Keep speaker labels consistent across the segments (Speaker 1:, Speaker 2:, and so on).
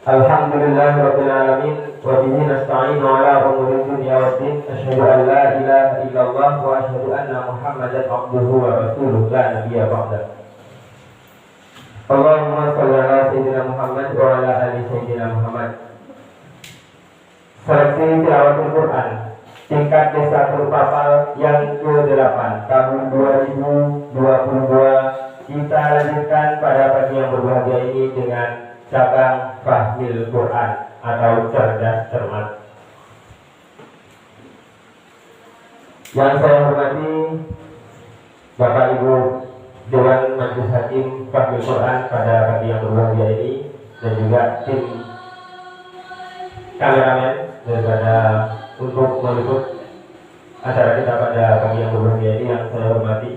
Speaker 1: Alhamdulillahirabbil alamin wa bihi nasta'inu ala umuri dunya waddin. Asyhadu an la ilaha illallah wa asyhadu anna Muhammadan abduhu wa rasuluh la nabiyya ba'da. Allahumma shalli ala sayyidina Muhammad wa ala ali sayyidina Muhammad. Seleksi tilawatul Quran tingkat Desatur Papal yang ke-8 tahun 2022 kita lanjutkan pada pagi yang berbahagia ini dengan cabang Fahmil Quran atau cerdas cermat. Yang saya hormati Bapak Ibu Dewan Majelis Hakim Fahmil Quran pada pagi yang berbahagia ini, dan juga tim kameramen daripada untuk meliput acara kita pada pagi yang berbahagia ini yang saya hormati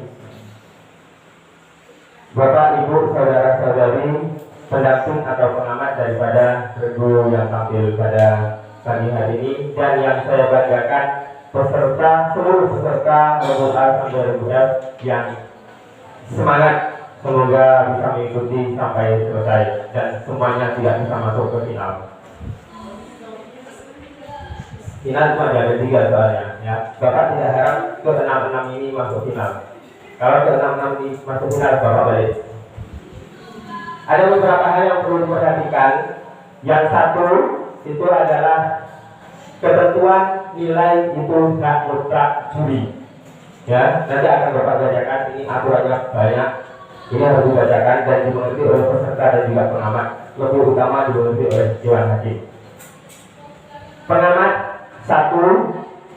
Speaker 1: Bapak Ibu saudara-saudari pendamping atau pengamat daripada regu yang tampil pada pagi hari ini, dan yang saya banggakan seluruh peserta regu A sampai regu F yang semangat, semoga bisa mengikuti sampai selesai dan semuanya tidak bisa masuk ke final. Final cuma ada 3 soalnya ya. Bapak tidak harap ke 6-6 ini masuk final. Kalau ke 6-6 ini masuk final, Bapak balik. Ada beberapa hal yang perlu diperhatikan. Yang satu itu adalah ketentuan nilai itu hak mutlak juri. Ya, nanti akan Bapak bacakan, ini aturannya banyak. Ini harus dibacakan dan dimengerti oleh peserta dan juga pengamat. Lebih utama dimengerti oleh Dewan Hakim. Pengamat 1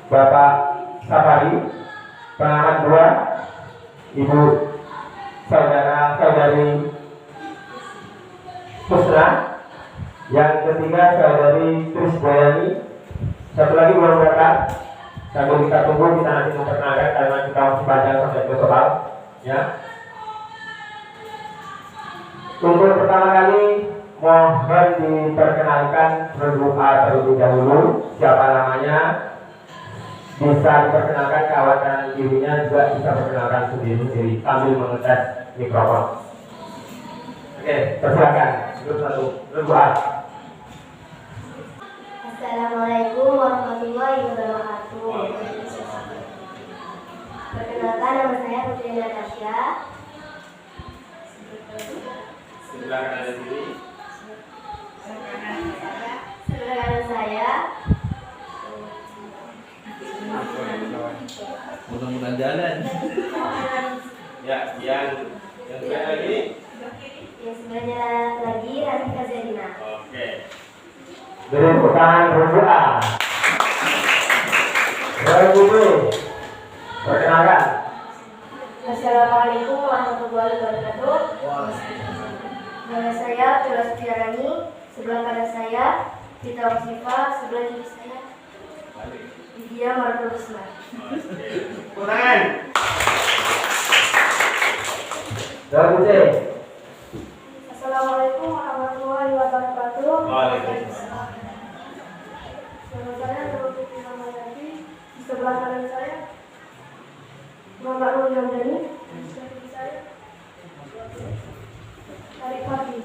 Speaker 1: Bapak Safari, pengamat 2 Ibu saudari Pusra, yang ketiga saudari Trisboyani, satu lagi belum datang. Sambil kita tunggu, kita nanti memperkenalkan karena kita masih panjang sampai ke soal ya. Untuk pertama kali mohon diperkenalkan regu A terlebih dahulu. Siapa namanya? Bisa diperkenalkan kawan kanan kirinya, juga bisa perkenalkan sendiri-sendiri sambil mengetes mikrofon. Oke, persilakan. Regu A.
Speaker 2: Assalamualaikum warahmatullahi wabarakatuh. Perkenalkan, nama saya Putri Natasha.
Speaker 1: Silakan ada sini.
Speaker 2: Sebelah kanan saya.
Speaker 3: Mudah-mudahan jalan.
Speaker 1: Ya, yang sebelah lagi.
Speaker 2: Yang sebelahnya lagi Rafika Zerina.
Speaker 1: Oke. Beri tepuk tangan regu A. Regu B, perkenalkan.
Speaker 2: Assalamualaikum warahmatullahi wabarakatuh. Nama saya Tula Setiarani. Sebelah kanan saya Tita Wasifa. Sebelah kiri saya Widya Martulusna.
Speaker 1: Tepuk tangan. Regu C.
Speaker 2: Assalamualaikum warahmatullahi wabarakatuh.
Speaker 1: Waalaikumsalam.
Speaker 2: Nama saya Nurul Ramayati. Di sebelah kanan saya Bapak Nur Yandani. Di sebelah kiri saya Tarik Fadli.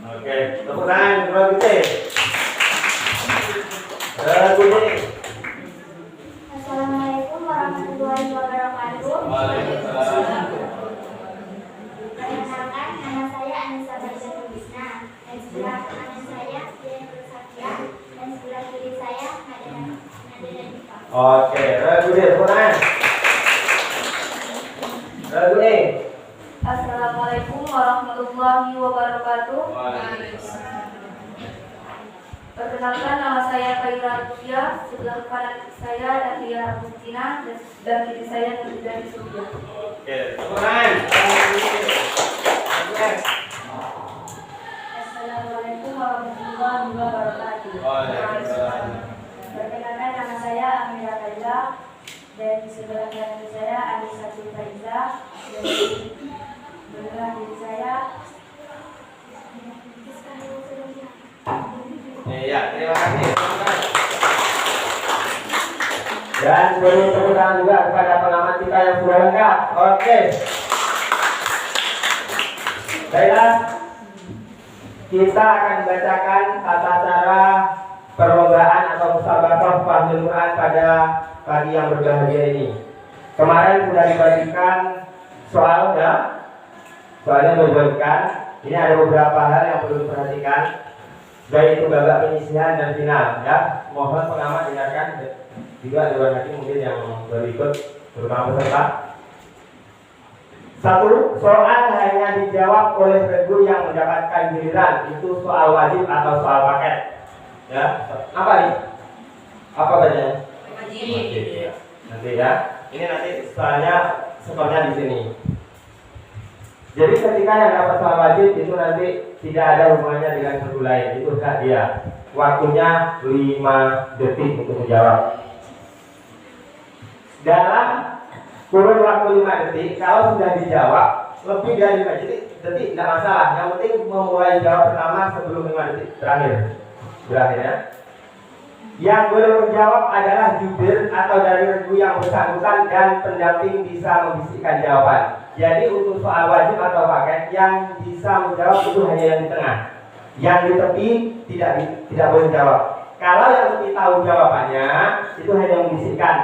Speaker 1: Oke, tepuk tangan regu C. Regu D.
Speaker 2: Assalamualaikum warahmatullahi wabarakatuh.
Speaker 1: Waalaikumsalam.
Speaker 2: Perkenalkan, nama saya Anissa Barzanul Bisna. Dan sebelah kanan saya Dian Satya. Dan sebelah kiri saya Nadia Diva.
Speaker 1: Oke, regu D, tepuk tangan. Regu E.
Speaker 2: Assalamualaikum warahmatullahi wabarakatuh. Perkenalkan, nama saya Kaira Rusia. Sebelah kanan saya Nadia Agustina dan sebelah kiri saya Nurida Surya.
Speaker 1: Oke, tepuk tangan.
Speaker 2: Assalamualaikum warahmatullahi wabarakatuh.
Speaker 1: Waalaikumsalam.
Speaker 2: Perkenalkan, nama saya Amira Faiza. Dan di sebelah kanan saya Anissa Faiza. Dan di sebelah kiri saya
Speaker 1: Ya, terima kasih. Dan beri tepuk tangan juga kepada pengamat kita yang sudah lengkap. Oke. Baiklah. kita akan bacakan tata cara perlombaan atau musabaqah fahmul Quran pada pagi yang berbahagia ini. Kemarin sudah dibagikan soal ya, soalnya dibagikan. Ini ada beberapa hal yang perlu diperhatikan, baik itu babak penyisihan dan final ya. Mohon pengamat dengarkan juga Dewan Hakim mungkin yang berikut terutama peserta. Satu, soal hanya dijawab oleh regu yang mendapatkan giliran, itu soal wajib atau soal paket. Ya, apa nih? Apa bacanya? Wajib. Ya. Nanti ya. Ini nanti soalnya skornya di sini. Jadi ketika yang dapat soal wajib itu nanti tidak ada hubungannya dengan regu lain, itu hak dia. Waktunya 5 detik untuk menjawab. Dalam kurun waktu 5 detik, kalau sudah dijawab lebih dari 5 detik tidak masalah. Yang penting memulai jawab pertama sebelum 5 detik berakhir ya. Yang boleh menjawab adalah jubir atau dari regu yang bersangkutan dan pendamping bisa membisikkan jawaban. Jadi untuk soal wajib atau paket yang bisa menjawab itu hanya yang di tengah. Yang di tepi tidak boleh jawab. Kalau yang tepi tahu jawabannya itu hanya membisikkan.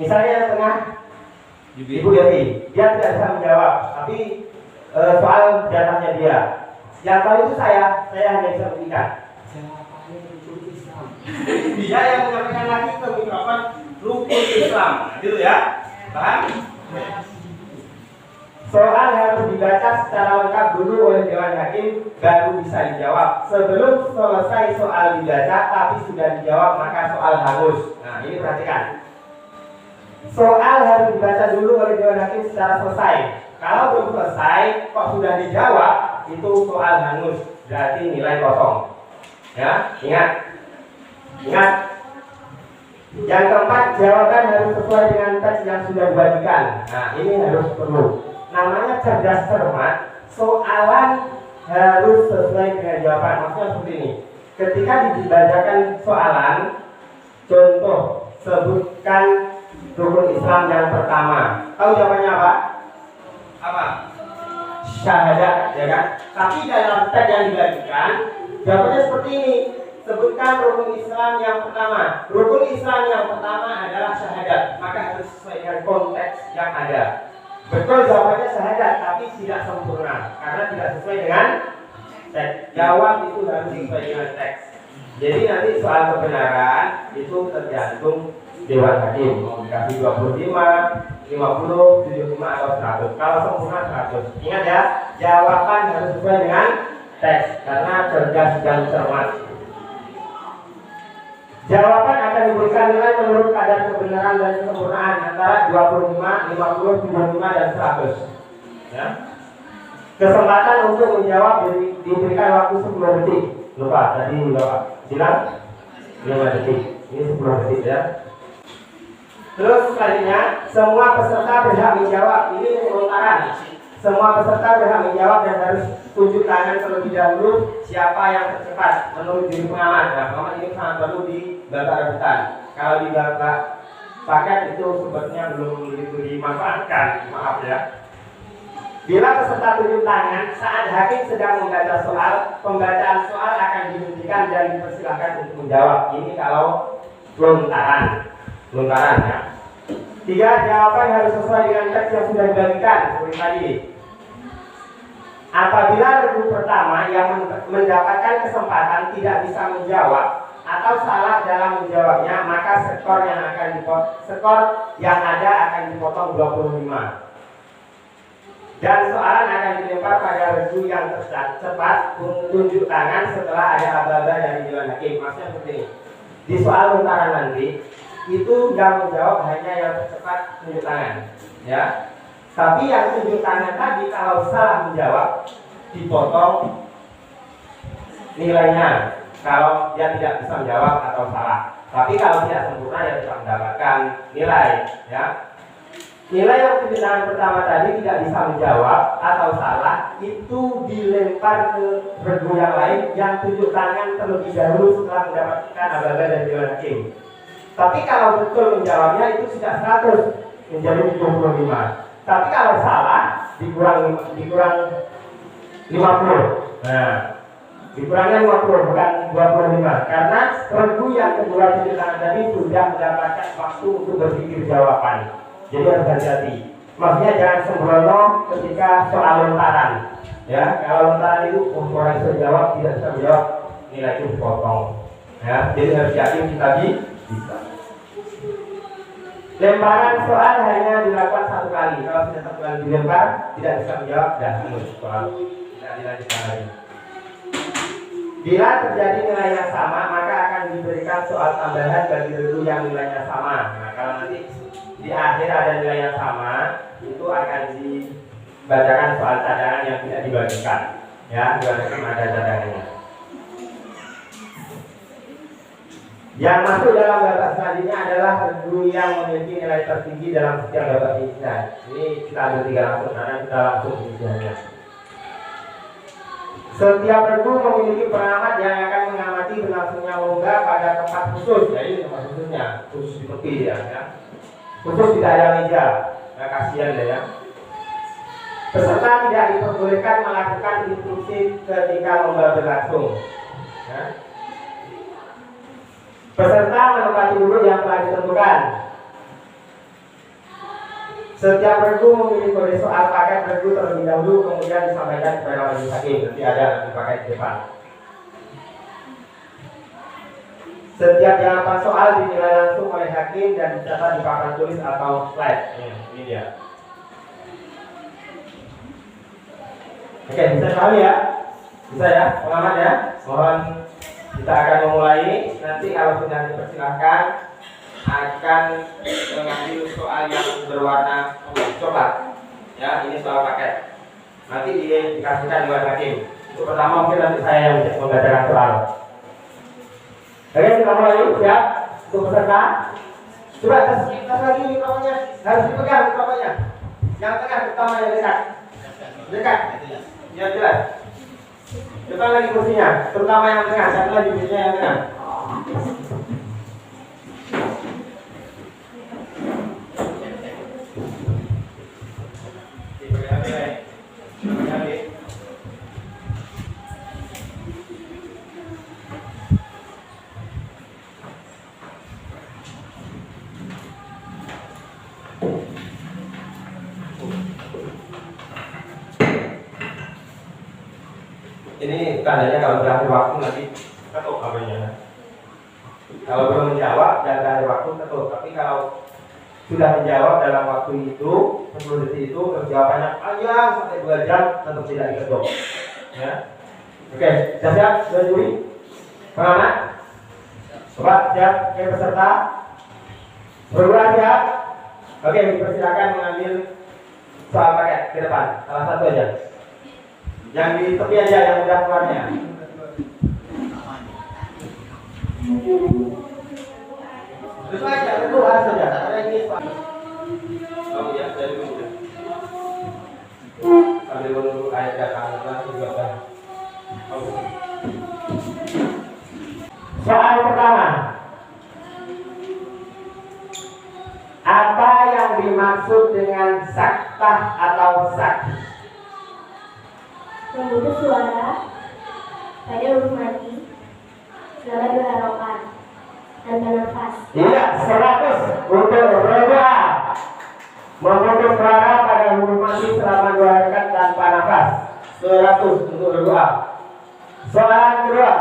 Speaker 1: Misalnya yang tengah Ibu Devi, dia tidak bisa menjawab, tapi soal jatahnya dia. Yang tahu itu saya hanya bisa memberikan. Jawabannya rukun Islam. Dia yang menyampaikan lagi ke mikrofon rukun Islam, gitu ya. Paham? Soal harus dibaca secara lengkap dulu oleh Dewan Hakim baru bisa dijawab. Sebelum selesai soal dibaca tapi sudah dijawab maka soal hangus. Nah ini perhatikan. Soal harus dibaca dulu oleh Dewan Hakim secara selesai. Kalau belum selesai kok sudah dijawab itu soal hangus, berarti nilai kosong. Ya, ingat. Yang keempat, jawaban harus sesuai dengan teks yang sudah dibagikan. Nah, ini harus perlu. Namanya cerdas cermat, soalan harus sesuai dengan jawaban. Maksudnya seperti ini. Ketika dibacakan soalan, contoh, sebutkan rukun Islam yang pertama. Tahu jawabannya apa? Apa? Syahadat, ya kan? Tapi dalam teks yang dibagikan, jawabannya seperti ini. Sebutkan rukun Islam yang pertama. Rukun Islam yang pertama adalah syahadat. Maka harus sesuai dengan konteks yang ada. Betul jawabannya syahadat, tapi tidak sempurna karena tidak sesuai dengan teks. Jawab itu harus sesuai dengan teks. Jadi nanti soal kebenaran itu tergantung Dewan Hakim. Mau dikasih 25, 50, 75 atau 100. Kalau sempurna 100. Ingat ya, jawaban harus sesuai dengan teks karena cerdas dan cermat. Jawaban akan diberikan nilai menurut kadar kebenaran dan kesempurnaan antara 25, 50, 75, dan 100. Ya. Kesempatan untuk menjawab diberikan waktu 10 detik. Lupa, tadi lupa. Silang 5 detik. Ini 10 detik ya. Terus selanjutnya, semua peserta berhak menjawab. Ini lontaran. Semua peserta berhak menjawab dan harus tunjuk tangan terlebih dahulu siapa yang tercepat menurut diri pengamat. Nah, pengamat ini sangat perlu di babak rebutan. Kalau di babak paket itu sebetulnya belum begitu dimanfaatkan, maaf ya. Bila peserta tunjuk tangan saat hakim sedang membaca soal, pembacaan soal akan dihentikan dan dipersilahkan untuk menjawab. Ini kalau lontaran ya. 3. Jawaban harus sesuai dengan teks yang sudah dibagikan seperti tadi. Apabila regu pertama yang mendapatkan kesempatan tidak bisa menjawab atau salah dalam menjawabnya, maka skor yang ada akan dipotong 25. Dan soalan akan dilempar pada regu yang cepat tunjuk tangan setelah ada aba-aba dari Dewan Hakim. Maksudnya seperti ini. Di soal lontaran nanti itu yang menjawab hanya yang tercepat tunjuk tangan, ya. Tapi yang tunjuk tangan tadi kalau salah menjawab dipotong nilainya kalau dia tidak bisa menjawab atau salah. Tapi kalau tidak sempurna ya tidak mendapatkan nilai, ya. Nilai yang tunjuk tangan pertama tadi tidak bisa menjawab atau salah itu dilempar ke regu yang lain yang tunjuk tangan terlebih dahulu setelah mendapatkan aba-aba dari Dewan Hakim. Tapi kalau betul menjawabnya itu sudah 100 menjadi 75. Tapi kalau salah dikurang 50. Nah, dikurangnya 50 bukan 25 karena regu yang kedua cuci tangan tadi sudah mendapatkan waktu untuk berpikir jawaban. Jadi harus hati-hati. Maksudnya jangan sembrono ketika soal lontaran. Ya, kalau lontaran itu orang bisa jawab tidak bisa menjawab nilai itu potong. Ya, jadi harus yakin kita bisa. Lemparan soal hanya dilakukan satu kali. Kalau sudah satu kali dilempar tidak bisa menjawab dan soal tidak dilanjutkan lagi. Bila terjadi nilai yang sama, maka akan diberikan soal tambahan bagi regu yang nilainya sama. Nah, kalau nanti di akhir ada nilai yang sama, itu akan dibacakan soal cadangan yang tidak dibagikan. Ya, dibagikan ada cadangannya. Yang masuk dalam babak selanjutnya adalah regu yang memiliki nilai tertinggi dalam setiap babak isian. Ini kita ambil 3 langsung, karena kita langsung isiannya. Setiap regu memiliki pengamat yang akan mengamati berlangsungnya lomba pada tempat khusus. Ya, ini tempat khususnya, khusus di tepi ya. Khusus tidak ada meja. Nah, kasihan deh ya. Peserta tidak diperbolehkan melakukan instruksi ketika lomba berlangsung. Ya. Peserta menempati duduk yang telah ditentukan. Setiap regu memiliki kode soal paket regu terlebih dahulu, kemudian disampaikan kepada majelis hakim. Nanti ada di paket di depan. Setiap jawaban soal dinilai langsung oleh hakim dan dicatat di papan tulis atau slide. Ini dia. Oke, bisa sekali ya? Bisa ya, pengamat ya? Mohon kita akan memulai. Nanti kalau sudah dipersilahkan akan mengambil soal yang berwarna coklat. Ya, ini soal paket. Nanti dikasihkan di hakim. Itu pertama mungkin nanti saya yang membacakan soal. Oke, kita mulai. Siap? Untuk peserta. Coba tes lagi mikrofonnya. Harus dipegang mikrofonnya. Yang tengah pertama yang dekat. Dekat. Ya jelas. Depan lagi kursinya, terutama yang tengah. Satu lagi kursinya yang tengah. Ini tandanya kalau berakhir waktu nanti ketuk HP-nya. Kalau belum menjawab dan berakhir waktu ketuk. Tapi kalau sudah menjawab dalam waktu itu 10 detik itu terus jawabannya panjang sampai 2 jam tentu tidak diketuk. Ya. Oke, siap? Sudah juri? Pengamat? Coba siap? Oke, peserta? Berdua siap? Oke, dipersilakan mengambil soal paket ke depan. Salah satu aja. Yang di tepi aja yang udah keluarnya. Terus aja, berdua saja. Ada ini Pak. Kamu ya, dari dulu ya. Sambil menunggu ayat datang juga kan. Soal pertama. Apa yang dimaksud dengan saktah atau sak?
Speaker 2: Memutus suara pada huruf mati selama 2 harokat tanpa nafas.
Speaker 1: Iya, 100 untuk reba. Memutus suara pada huruf mati selama 2 harokat tanpa nafas. 100 untuk reba. Soalan kedua.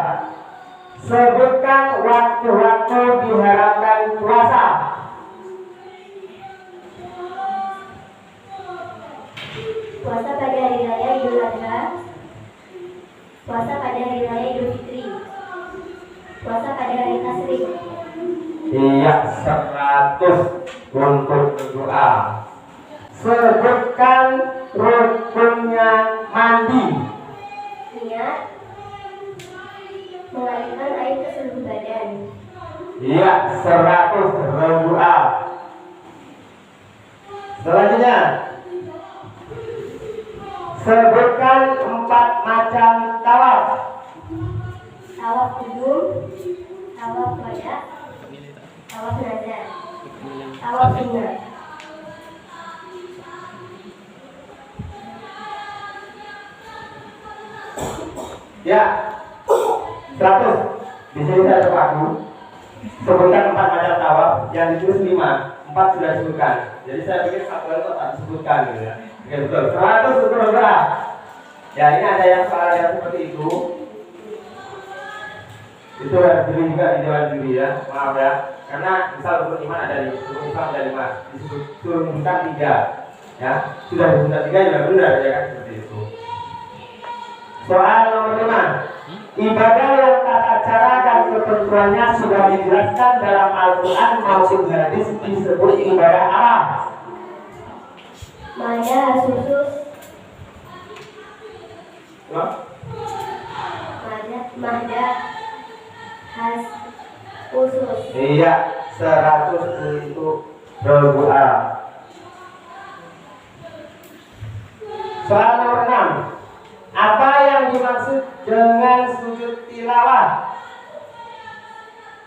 Speaker 1: Sebutkan waktu-waktu diharamkan puasa.
Speaker 2: Puasa pada hari raya Idul Adha, puasa pada hari raya Idul Fitri, puasa pada hari Tasyrik.
Speaker 1: Iya, 100 untuk doa. Sebutkan rukunnya mandi.
Speaker 2: Niat mengalirkan air ke seluruh badan.
Speaker 1: Iya, 100 doa. Selanjutnya, sebutkan 4 macam tawaf.
Speaker 2: Tawaf kudum, tawaf wada, tawaf nazar, tawaf sunnah.
Speaker 1: Ya, 100. Di sini saya terpaku. Sebutkan 4 macam tawaf, yang ditulis 5, 4 sudah disebutkan. Jadi saya pikir satu itu tak disebutkan gitu ya. Oke, betul. 100 betul berapa? Ya, ini ada yang soal yang seperti itu. Itu harus dulu juga di dewan juri ya, maaf ya. Karena misal rukun iman ada 5, rukun Islam ada 5, disuruh menyebutkan 3. Ya, sudah disebutkan 3 juga benar ya kan seperti itu. Soal nomor 5. Ibadah yang tata cara dan ketentuannya sudah dijelaskan dalam Al-Quran maupun hadis disebut ibadah apa?
Speaker 2: Maya susus. Mahda has khusus.
Speaker 1: Iya, 100 untuk berdoa. Soal nomor 6. Apa yang dimaksud dengan sujud tilawah?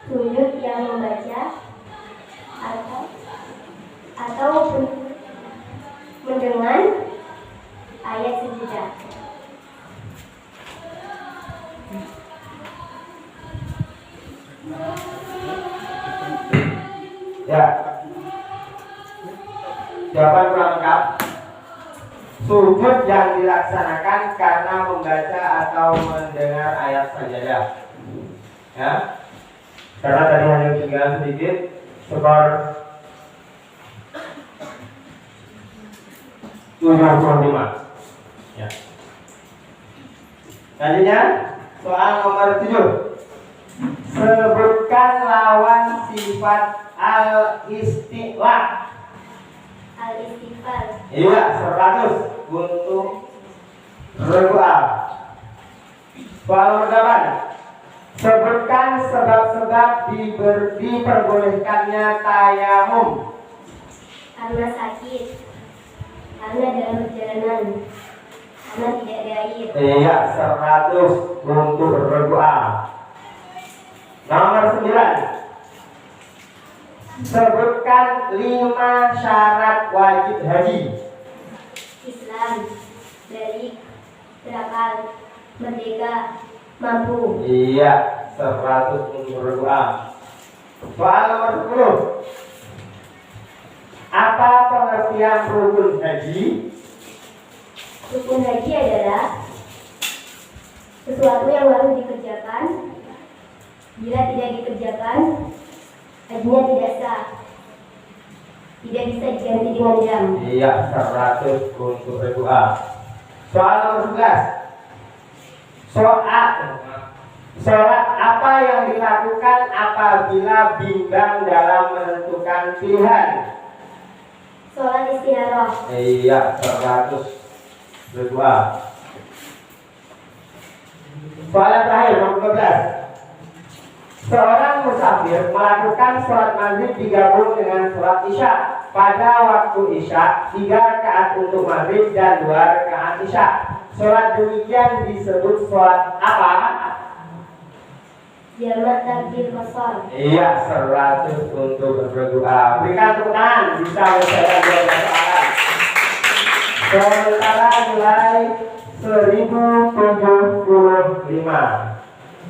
Speaker 2: Sujud yang membaca atau mendengar ayat sejudah.
Speaker 1: Ya. Jawaban kurang lengkap. Sujud yang dilaksanakan karena membaca atau mendengar ayat sajadah. Ya. Karena tadi hanya ketinggalan sedikit, skor 75. Ya. Selanjutnya soal nomor 7. Sebutkan lawan sifat al-isti'la.
Speaker 2: Al-istighfar.
Speaker 1: Iya, 100 untuk berdoa. Soal nomor 8. Sebutkan sebab-sebab diperbolehkannya tayamum.
Speaker 2: Karena sakit, karena dalam perjalanan, karena tidak ada air.
Speaker 1: Iya, 100 untuk berdoa. Nomor 9. Sebutkan 5 syarat wajib haji.
Speaker 2: Islam, balik, berakal, merdeka, mampu.
Speaker 1: Iya, 100 untuk berdoa. Soal nomor 10. Apa pengertian rukun haji?
Speaker 2: Rukun haji adalah sesuatu yang harus dikerjakan. Bila tidak dikerjakan, hajinya tidak sah. Tidak bisa diganti dengan jam.
Speaker 1: Iya, 100 untuk berdoa. Soal nomor 11. Sholat apa yang dilakukan apabila bimbang dalam menentukan pilihan?
Speaker 2: Sholat istikharah.
Speaker 1: Iya, 100 berdoa. Soal yang terakhir, nomor 12. Seorang musafir melakukan sholat maghrib digabung dengan sholat isya. Pada waktu isya, 3 rakaat untuk maghrib dan 2 rakaat isya. Sholat demikian disebut sholat apa?
Speaker 2: Jamak takbir qasar.
Speaker 1: Iya, 100 untuk berdoa. Berikan tepuk tangan, bisa menyelesaikan 2 soalan. Sementara nilai 1075.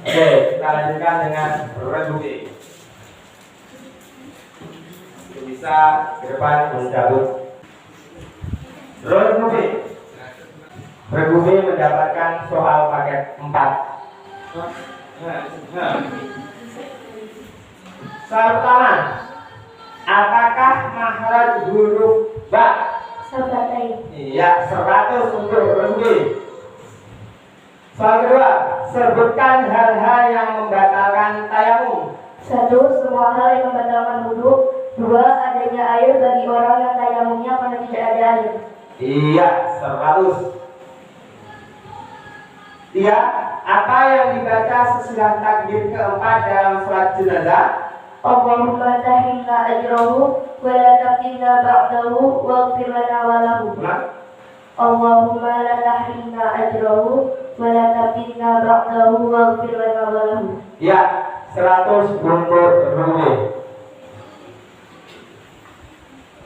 Speaker 1: Oke, kita lanjutkan dengan reduksi. Bisa ke depan mencabut. Reduksi. Reduksi mendapatkan soal paket 4. Soal pertama, apakah makhraj huruf ba?
Speaker 2: Sabatai.
Speaker 1: Iya, 100 untuk reduksi. Soal kedua, sebutkan hal-hal yang membatalkan tayamum.
Speaker 2: 1. Semua hal yang membatalkan wudhu. 2. Adanya air bagi orang yang tayamumnya karena tidak ada air.
Speaker 1: Iya, 100. 3. Apa yang dibaca sesudah takbir keempat dalam sholat jenazah?
Speaker 2: Allahumma tahilna ajrahu wa la taftinna ba'dahu waghfir lana wa lahu. Allahumma la tahilna ajrahu wa la taftinna ba'dahu waghfir lana wa lahu.
Speaker 1: Ya, 100 untuk Rumi.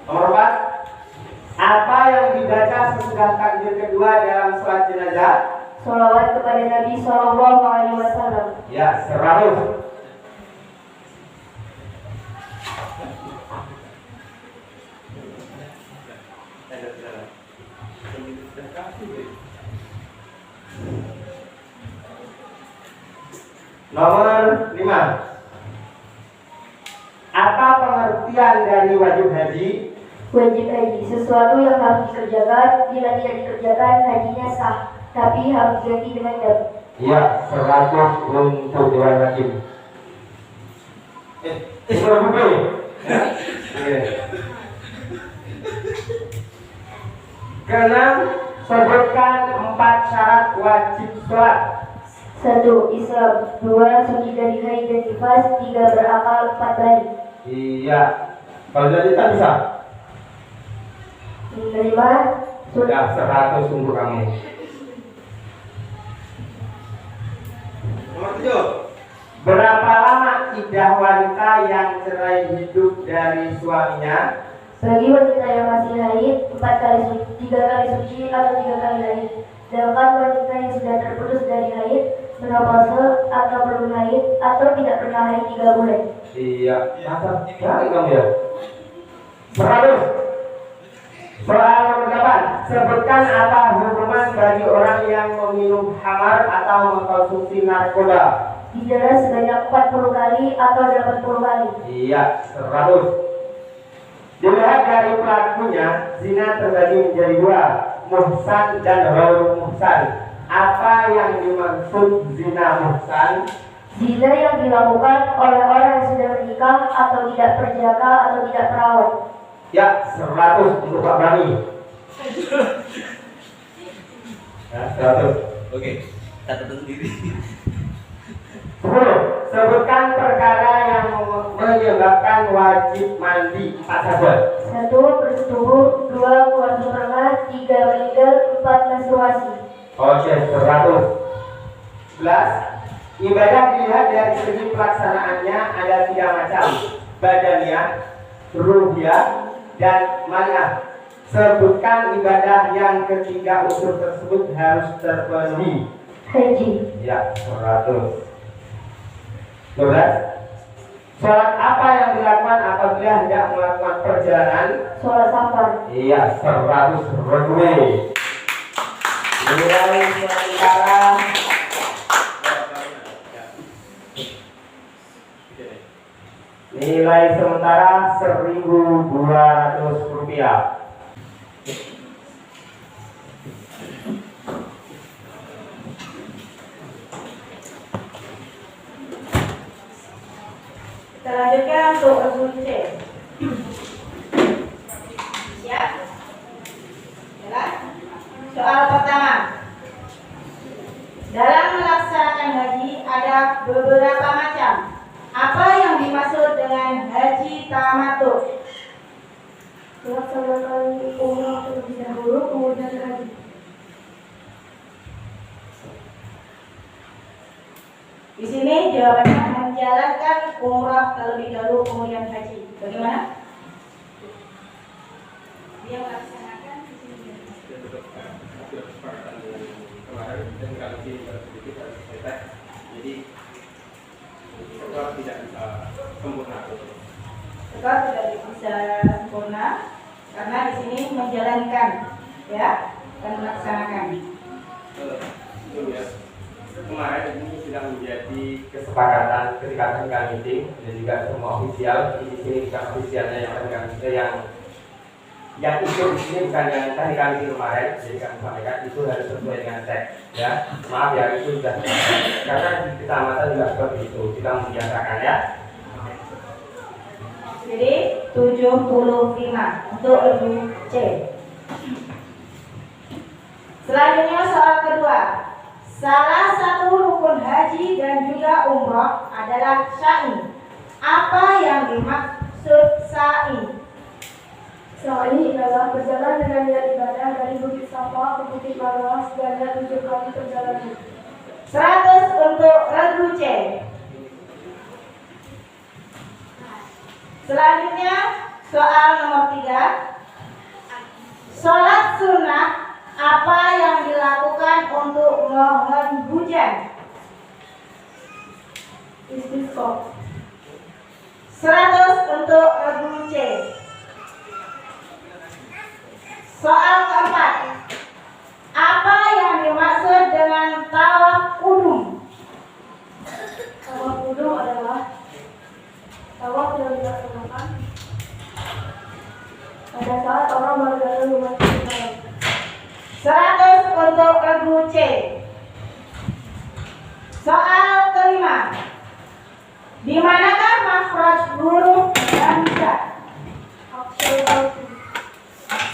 Speaker 1: Nomor 4. Apa yang dibaca sesudah takbir kedua dalam sholat jenazah?
Speaker 2: Sholawat kepada Nabi Sallallahu Alaihi Wasallam.
Speaker 1: Ya, 100. Nomor 5. Apa pengertian dari wajib haji?
Speaker 2: Wajib haji, sesuatu yang harus dikerjakan, bila tidak dikerjakan hajinya sah, tapi harus diganti dengan dam.
Speaker 1: Iya, 100 untuk Dewan Hakim. Berapa? Keenam, sebutkan 4 syarat wajib sholat.
Speaker 2: 1. Islam. 2. Suci dari haid dan nifas. 3. Berakal. 4. Balik.
Speaker 1: Iya. Kalau jadi tak bisa.
Speaker 2: 5.
Speaker 1: Sudah 100 untuk kamu. Nomor 7. Berapa lama iddah wanita yang cerai hidup dari suaminya?
Speaker 2: Bagi wanita yang masih haid, 4 kali suci, 3 kali suci atau 3 kali haid. Sedangkan wanita yang sudah terputus dari haid, menopause atau belum haid atau tidak pernah haid 3 bulan.
Speaker 1: Iya. Masa cari kamu ya? 100. Soal nomor 8. Sebutkan apa hukuman bagi orang yang meminum khamar atau mengkonsumsi narkoba?
Speaker 2: Dijarah sebanyak 40 kali atau 80 kali.
Speaker 1: Iya, 100. Dilihat dari pelakunya, zina terbagi menjadi 2, muhsan dan ghairul muhsan. Apa yang dimaksud zina muhsan?
Speaker 2: Zina yang dilakukan oleh orang yang sudah menikah atau tidak perjaka atau tidak perawat.
Speaker 1: Ya, 100 untuk Pak Bani. Ya, 100.
Speaker 3: Oke, catatan sendiri.
Speaker 1: 10. Sebutkan perkara yang menyebabkan wajib mandi. 4 saja.
Speaker 2: 1. Bersetubuh. 2. Keluar sperma. 3. Meninggal. 4. Menstruasi.
Speaker 1: Oke, 100. 11. Ibadah dilihat dari segi pelaksanaannya ada 3 macam: badaniah, ruhiyah, dan manah. Sebutkan ibadah yang ketiga unsur tersebut harus terpenuhi.
Speaker 2: Haji.
Speaker 1: Ya, 100. 12. Sholat apa yang dilakukan apabila hendak melakukan perjalanan?
Speaker 2: Sholat safar.
Speaker 1: Iya, 100 runway. Nilai sementara Rp1.200.
Speaker 2: Selanjutnya untuk regu C.
Speaker 4: Siap? Jalan. Soal pertama. Dalam melaksanakan haji ada beberapa macam. Apa yang dimaksud dengan haji tamattu?
Speaker 2: Melaksanakan umrah terlebih dahulu, kemudian haji.
Speaker 4: Di sini jawabannya menjalankan umrah terlebih dahulu kemudian haji. Bagaimana? Dia melaksanakan di sini.
Speaker 1: Jadi sekolah tidak bisa sempurna.
Speaker 4: Sekolah tidak bisa sempurna karena di sini menjalankan, ya, dan melaksanakan.
Speaker 1: Ya. Kemarin ini sudah menjadi kesepakatan ketika tengah meeting dan juga semua ofisial. Di sini bukan ofisialnya yang ikut di sini bukan yang tadi kami kemarin, jadi kami sampaikan itu harus sesuai dengan teks. Ya, maaf ya itu sudah karena di kecamatan juga seperti itu kita membiasakan ya.
Speaker 4: Jadi 75 untuk regu C. Selanjutnya soal kedua. Salah satu rukun haji dan juga umroh adalah sa'i. Apa yang dimaksud sa'i?
Speaker 2: Sa'i adalah berjalan dengan niat ibadah dari Bukit Safa ke Bukit Marwah sebanyak 7 kali perjalanan.
Speaker 4: 100 untuk regu C. Selanjutnya soal nomor 3. Sholat sunnah apa yang dilakukan untuk
Speaker 2: Istisqa.
Speaker 4: 100 untuk regu C. Soal keempat. Apa yang dimaksud dengan tawaf kudum?
Speaker 2: Tawaf kudum adalah tawaf yang dilaksanakan pada saat orang baru datang ke Masjidil Haram.
Speaker 4: 100 untuk regu C. Soal kelima. Di manakah makhraj huruf hamzah?
Speaker 2: Aksara palsu.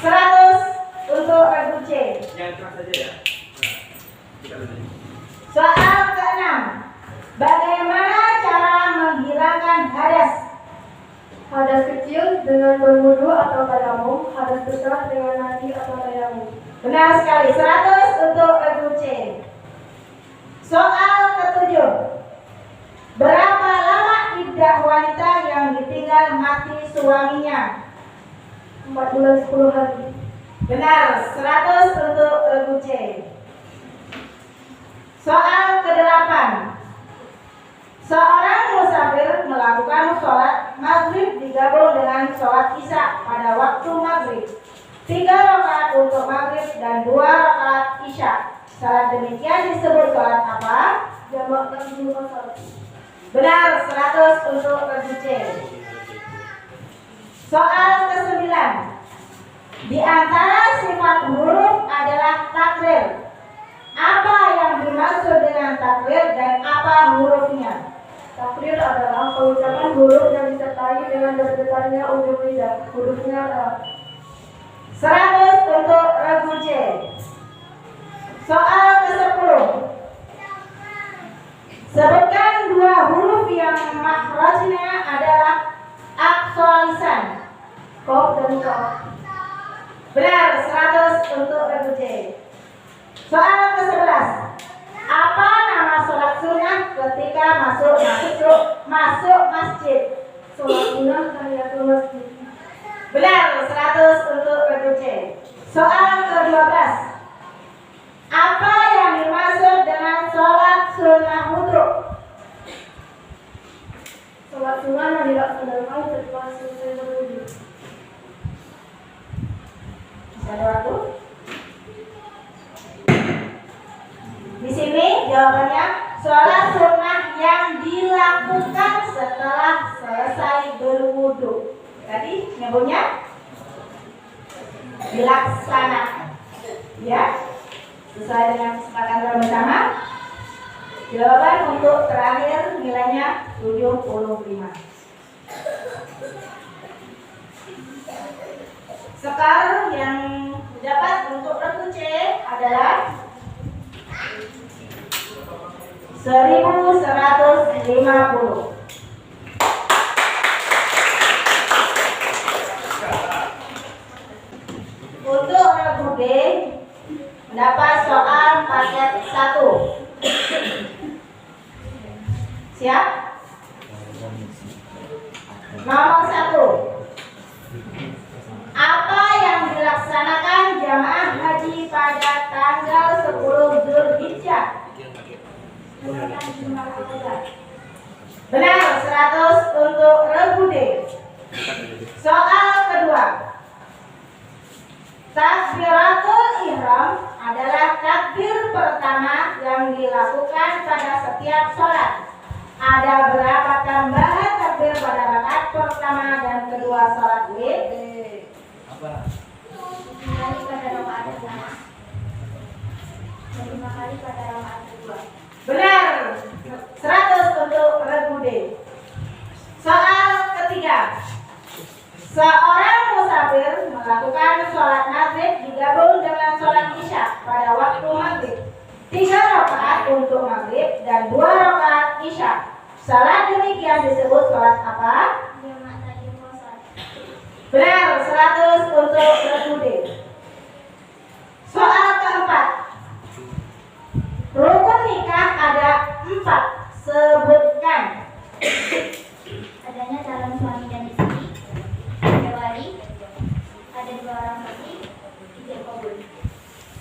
Speaker 4: 100 untuk regu C.
Speaker 3: Yang keras saja ya.
Speaker 4: Soal keenam. Bagaimana cara menghilangkan hadas?
Speaker 2: Hadas kecil dengan berwudu atau tayamum, hadas besar dengan mandi atau tayamum.
Speaker 4: Benar sekali. 100 untuk regu C. Soal ketujuh. Berapa lama iddah wanita yang ditinggal mati suaminya?
Speaker 2: 4 bulan 10 hari.
Speaker 4: Benar. 100 untuk regu C. Soal kedelapan. Seorang musafir melakukan sholat maghrib digabung dengan sholat isya pada waktu maghrib. 3 rakaat untuk maghrib dan 2 rakaat isya. Salat demikian disebut sholat apa?
Speaker 2: Jamak takbir masal.
Speaker 4: Benar. 100 untuk regu C. Soal ke-9. Di antara sifat huruf adalah takrir. Apa yang dimaksud dengan takrir dan apa hurufnya?
Speaker 2: Takrir adalah pengucapan huruf yang disertai dengan bergetarnya ujung lidah. Hurufnya adalah
Speaker 4: 100 untuk regu C. Soal ke-10. Sebutkan 2 huruf yang makhrajnya adalah aqsa lisan.
Speaker 2: Qaf dan Qaf.
Speaker 4: Benar. 100 untuk regu C. Soal ke-11. Apa nama sholat sunnah ketika masuk masjid?
Speaker 2: Sholat sunnah tahiyatul masjid.
Speaker 4: Benar. 100 untuk regu C. Soal ke-12. Apa yang dimaksud dengan sholat sunnah wudhu?
Speaker 2: Sholat sunnah yang dilaksanakan setelah selesai berwudu.
Speaker 4: Masih ada waktu? Di sini jawabannya sholat sunnah yang dilakukan setelah selesai berwudu. Tadi nyebutnya dilaksanakan. Ya, sesuai dengan kesepakatan bersama. Jawaban untuk terakhir nilainya 75. Skor yang didapat untuk regu C adalah 1150. Untuk regu B mendapat soal paket 1. Siap? Nomor 1. Apa yang dilaksanakan jamaah haji pada tanggal 10 Zulhijjah? Benar. 100 untuk regu D. Soal kedua. Takbiratul ihram adalah takbir pertama yang dilakukan pada setiap sholat. Ada berapa tambahan takbir pada rakaat pertama dan kedua sholat W?
Speaker 3: Apa?
Speaker 2: 5 kali pada rakaat pertama dan 5 kali pada rakaat kedua.
Speaker 4: Benar. 100 untuk regu D. Soal ketiga. Seorang musafir melakukan sholat maghrib digabung dengan sholat isya pada waktu maghrib. 3 rakaat untuk maghrib dan 2 rakaat isya. Salat demikian disebut sholat apa?
Speaker 2: Jamak takbir masal.
Speaker 4: Benar. 100 untuk regu D. Soal keempat. Rukun nikah ada 4. Sebutkan.
Speaker 2: Adanya calon suami dan istri, ada wali, ada 2 orang saksi, 3 kabul.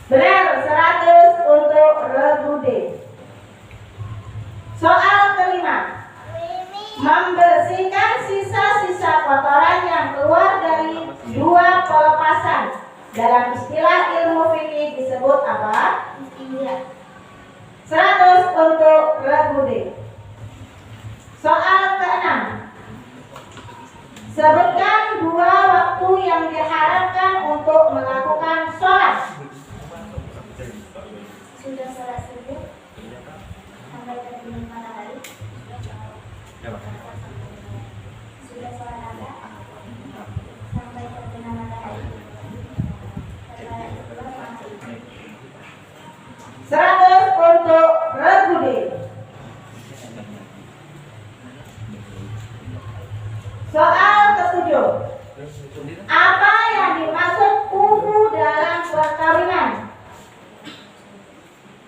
Speaker 4: Benar. 100 untuk regu D.
Speaker 2: Indra.
Speaker 4: 100 untuk Ragude. Soal ke-6. Sebutkan 2 waktu yang diharapkan untuk melakukan sholat.
Speaker 2: Sudah sholat subuh sampai terbenam matahari. Sudah sholat asar sampai terbenam matahari. Setelah itu maghrib.
Speaker 4: 100 untuk Ragude. Soal ke-7. Apa yang dimaksud kubu dalam perkawinan?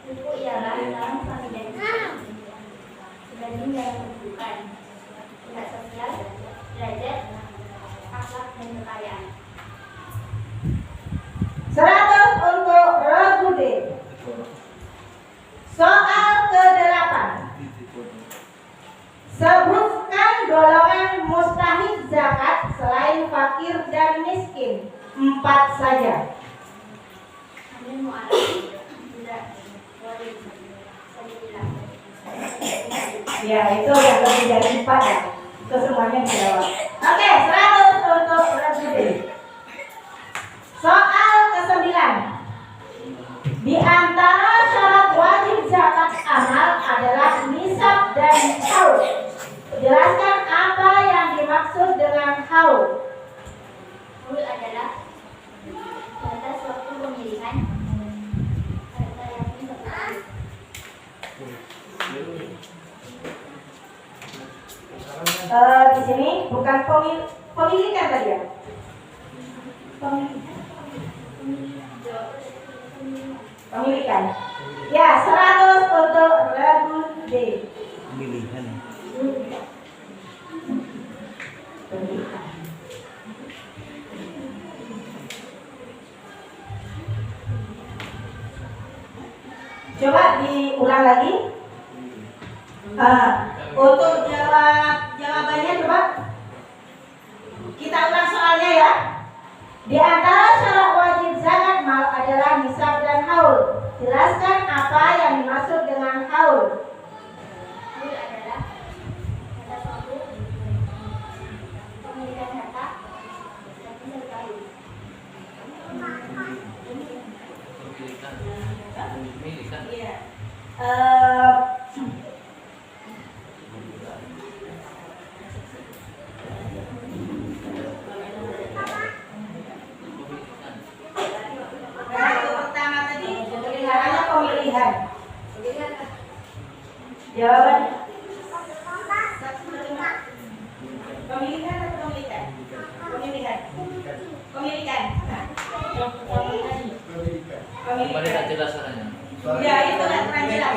Speaker 2: Buku ialah dalam pemilihan dibanding dalam kedudukan, tingkat sosial, derajat, akhlak dan kekayaan.
Speaker 4: 100 untuk Ragude. Soal ke-8. Sebutkan golongan mustahik zakat selain fakir dan miskin. 4 saja.
Speaker 2: Ambil mu'alaf, tidak boleh sabilah.
Speaker 4: Ya, itu yang lebih dari 4 ya. Itu semuanya dijawab. Oke, 100 untuk Ragude. Soal ke-9. Di antara syarat wajib zakat amal adalah nisab dan haul. Jelaskan apa yang dimaksud dengan haul.
Speaker 2: Haul adalah batas waktu pemilikan harta yang tepat.
Speaker 4: Di sini bukan pemilikan tadi ya. Pemilikan. Ya, 100 untuk Ragude.
Speaker 3: Pemilihan.
Speaker 4: Pemilikan. Coba diulang lagi. Untuk jawabannya coba kita ulang soalnya ya. Di antara syarat wajib zakat mal adalah nisab dan haul. Jelaskan apa yang dimaksud dengan haul.
Speaker 2: Haul adalah batas waktu pemilikan harta yang bisa diketahui.
Speaker 4: Iya. Pertama tadi pemilihannya pemilihan. Jawaban pemilihan atau pemilikan? Pemilihan. Pemilikan.
Speaker 3: Kembali tak jelas caranya.
Speaker 4: Ya itu kan pernah jelas.